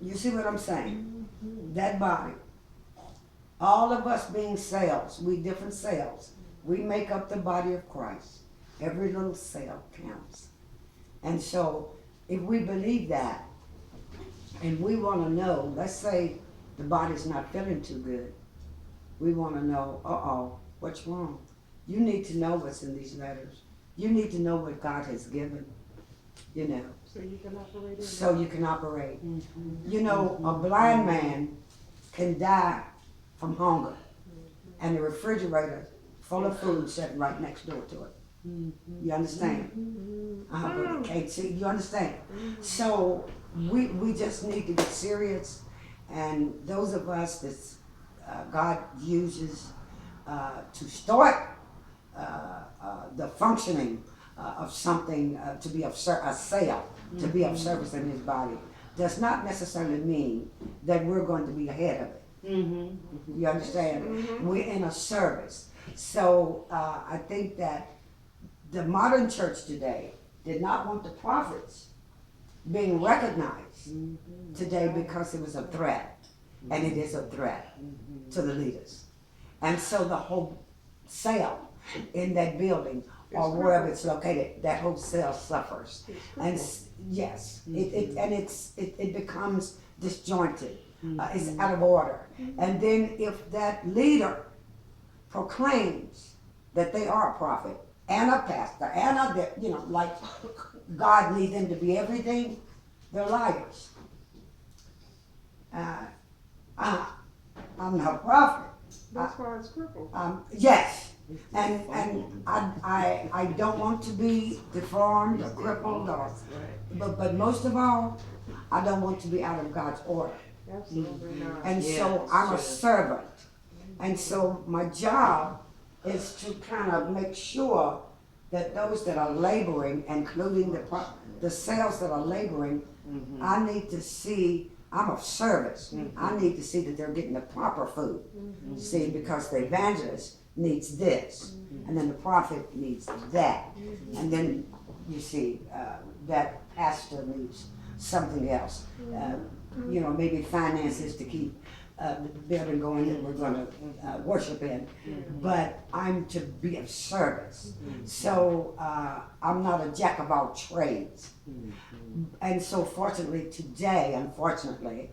You see what I'm saying? That body. All of us being cells, we different cells. We make up the body of Christ. Every little cell counts. And so, if we believe that, and we want to know, let's say the body's not feeling too good, we want to know, what's wrong? You need to know what's in these letters. You need to know what God has given, you know. So you can operate. So you can operate. You know, a blind man can die from hunger, and the refrigerator full of food sitting right next door to it. You understand? But you can't see. You understand? So we just need to get serious, and those of us that God uses to start the functioning of something to be of a cell, to be of service in His body, does not necessarily mean that we're going to be ahead of it. You understand? We're in a service. So I think that the modern church today did not want the prophets being recognized today because it was a threat, and it is a threat to the leaders. And so the whole cell in that building or wherever it's located, that whole cell suffers. And yes, it becomes disjointed. It's out of order. And then if that leader proclaims that they are a prophet and a pastor and a, like God needs them to be everything, they're liars. I'm not a prophet. That's why it's crippled. Yes. And I don't want to be deformed or crippled but most of all, I don't want to be out of God's order. Absolutely not. And so I'm a servant. And so my job is to kind of make sure that those that are laboring, including the cells that are laboring, I need to see, I'm of service. I need to see that they're getting the proper food. See, because the evangelist needs this, and then the prophet needs that. And then, you see, that pastor needs something else. Maybe finances to keep the building going that we're going to worship in. But I'm to be of service. So I'm not a jack of all trades. And so fortunately today, unfortunately,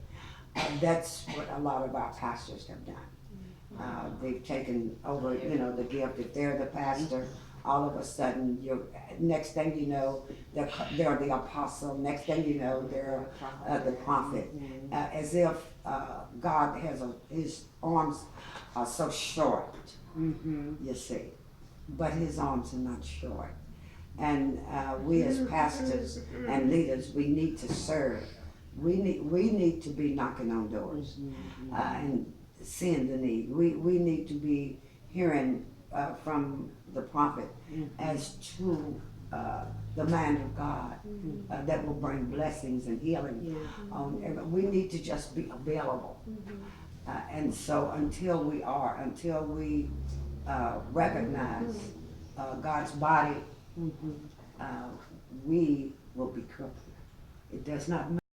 that's what a lot of our pastors have done. They've taken over, the gift. If they're the pastor, all of a sudden, next thing you know, they're the apostle. Next thing you know, they're the prophet. As if God has His arms are so short, you see. But His arms are not short. And we as pastors and leaders, we need to serve. We need to be knocking on doors and seeing the need. We need to be hearing from the prophet as to the man of God that will bring blessings and healing. We need to just be available. And so until we recognize God's body, we will be crippled. It does not matter.